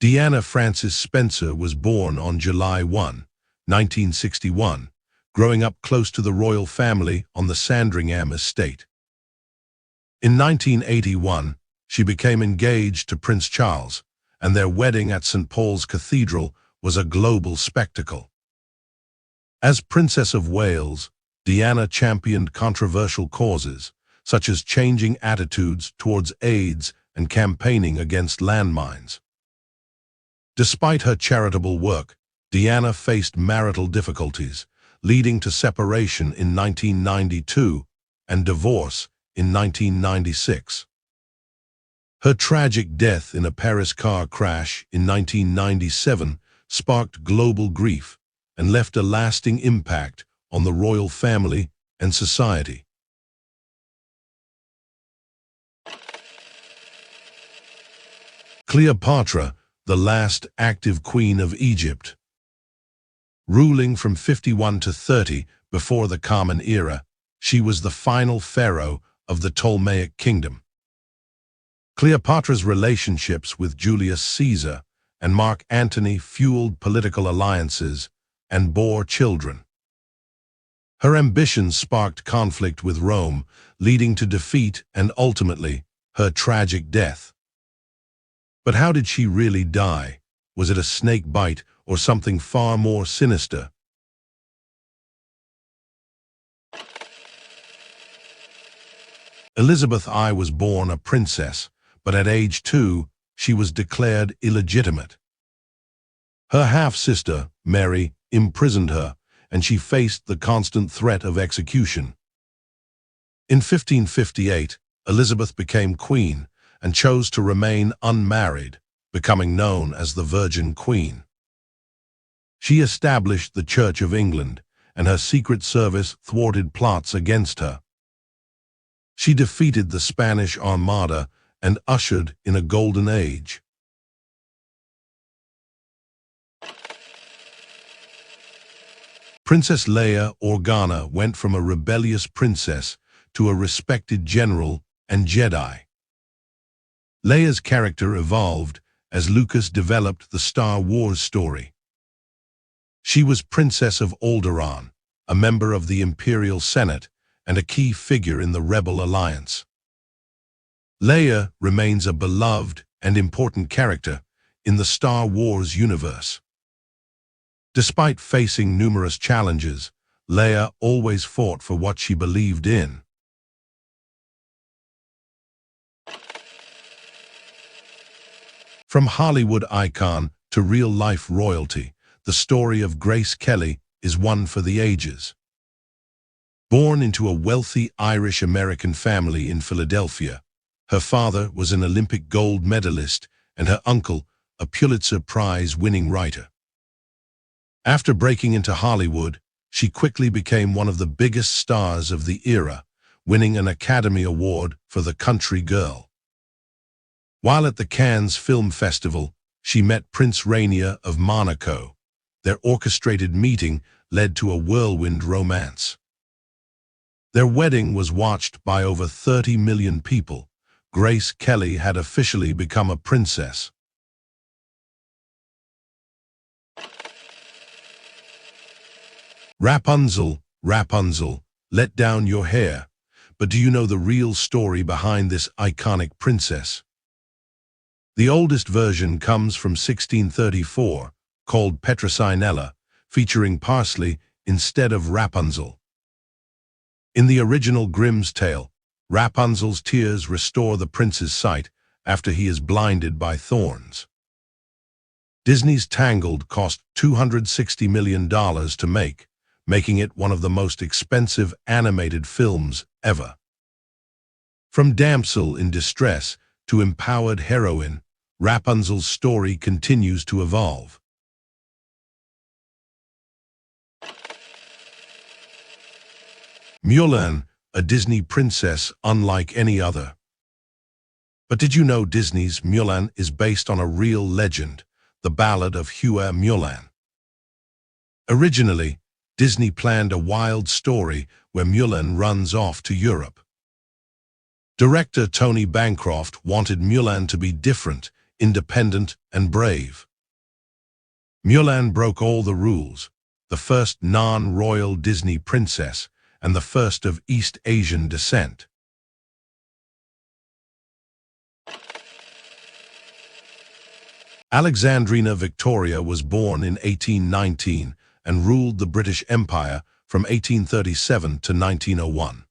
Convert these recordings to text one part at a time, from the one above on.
Deanna Frances Spencer was born on July 1, 1961, growing up close to the royal family on the Sandringham estate. In 1981, she became engaged to Prince Charles, and their wedding at St. Paul's Cathedral was a global spectacle. As Princess of Wales, Deanna championed controversial causes, such as changing attitudes towards AIDS and campaigning against landmines. Despite her charitable work, Deanna faced marital difficulties, leading to separation in 1992 and divorce in 1996. Her tragic death in a Paris car crash in 1997 sparked global grief and left a lasting impact on the royal family and society. Cleopatra, the last active queen of Egypt. Ruling from 51 to 30 before the Common Era, she was the final pharaoh of the Ptolemaic kingdom. Cleopatra's relationships with Julius Caesar and Mark Antony fueled political alliances and bore children. Her ambitions sparked conflict with Rome, leading to defeat and ultimately her tragic death. But how did she really die? Was it a snake bite or something far more sinister? Elizabeth I was born a princess, but at age 2, she was declared illegitimate. Her half-sister, Mary, imprisoned her, and she faced the constant threat of execution. In 1558, Elizabeth became queen and chose to remain unmarried, becoming known as the Virgin Queen. She established the Church of England, and her Secret Service thwarted plots against her. She defeated the Spanish Armada and ushered in a golden age. Princess Leia Organa went from a rebellious princess to a respected general and Jedi. Leia's character evolved as Lucas developed the Star Wars story. She was Princess of Alderaan, a member of the Imperial Senate and a key figure in the Rebel Alliance. Leia remains a beloved and important character in the Star Wars universe. Despite facing numerous challenges, Leia always fought for what she believed in. From Hollywood icon to real-life royalty, the story of Grace Kelly is one for the ages. Born into a wealthy Irish-American family in Philadelphia, her father was an Olympic gold medalist and her uncle a Pulitzer Prize-winning writer. After breaking into Hollywood, she quickly became one of the biggest stars of the era, winning an Academy Award for The Country Girl. While at the Cannes Film Festival, she met Prince Rainier of Monaco. Their orchestrated meeting led to a whirlwind romance. Their wedding was watched by over 30 million people. Grace Kelly had officially become a princess. Rapunzel, Rapunzel, let down your hair. But do you know the real story behind this iconic princess? The oldest version comes from 1634, called Petrosinella, featuring parsley instead of Rapunzel. In the original Grimm's tale, Rapunzel's tears restore the prince's sight after he is blinded by thorns. Disney's Tangled cost $260 million to make, making it one of the most expensive animated films ever. From damsel in distress to empowered heroine, Rapunzel's story continues to evolve. Mulan, a Disney princess unlike any other. But did you know Disney's Mulan is based on a real legend, the Ballad of Hua Mulan? Originally, Disney planned a wild story where Mulan runs off to Europe. Director Tony Bancroft wanted Mulan to be different independent, and brave. Mulan broke all the rules, the first non-royal Disney princess and the first of East Asian descent. Alexandrina Victoria was born in 1819 and ruled the British Empire from 1837 to 1901.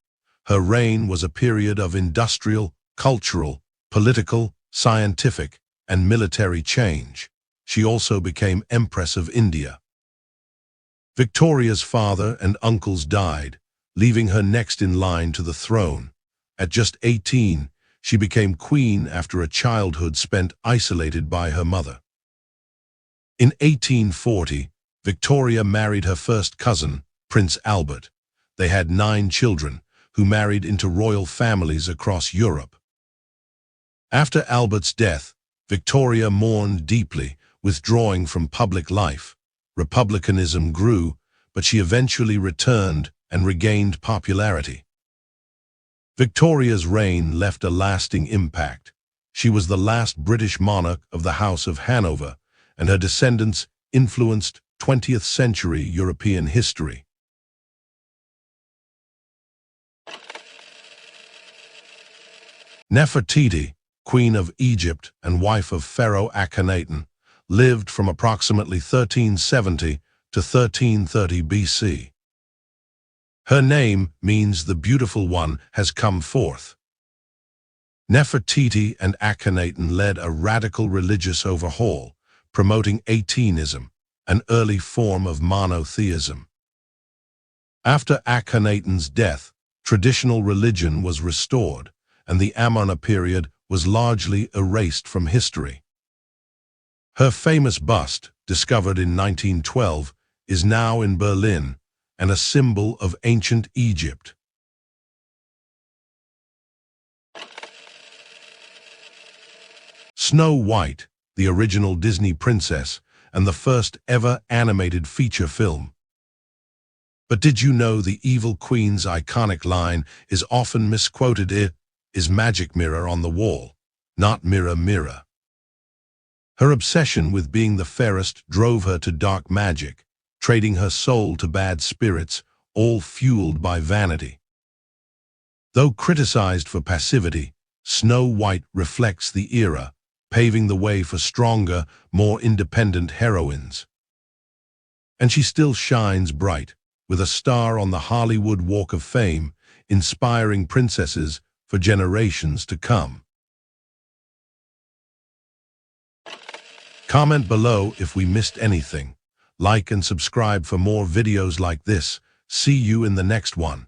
Her reign was a period of industrial, cultural, political, scientific, and military change. She also became Empress of India. Victoria's father and uncles died, leaving her next in line to the throne. At just 18, she became queen after a childhood spent isolated by her mother. In 1840, Victoria married her first cousin, Prince Albert. They had 9 children, who married into royal families across Europe. After Albert's death, Victoria mourned deeply, withdrawing from public life. Republicanism grew, but she eventually returned and regained popularity. Victoria's reign left a lasting impact. She was the last British monarch of the House of Hanover, and her descendants influenced 20th century European history. Nefertiti, Queen of Egypt and wife of Pharaoh Akhenaten, lived from approximately 1370 to 1330 BC. Her name means the beautiful one has come forth. Nefertiti and Akhenaten led a radical religious overhaul, promoting Atenism, an early form of monotheism. After Akhenaten's death, traditional religion was restored, and the Amarna period was largely erased from history. Her famous bust, discovered in 1912, is now in Berlin, and a symbol of ancient Egypt. Snow White, the original Disney princess, and the first ever animated feature film. But did you know the evil queen's iconic line is often misquoted? It is magic mirror on the wall, not mirror, mirror. Her obsession with being the fairest drove her to dark magic, trading her soul to bad spirits, all fueled by vanity. Though criticized for passivity, Snow White reflects the era, paving the way for stronger, more independent heroines. And she still shines bright, with a star on the Hollywood Walk of Fame, inspiring princesses for generations to come. Comment below if we missed anything. Like and subscribe for more videos like this. See you in the next one.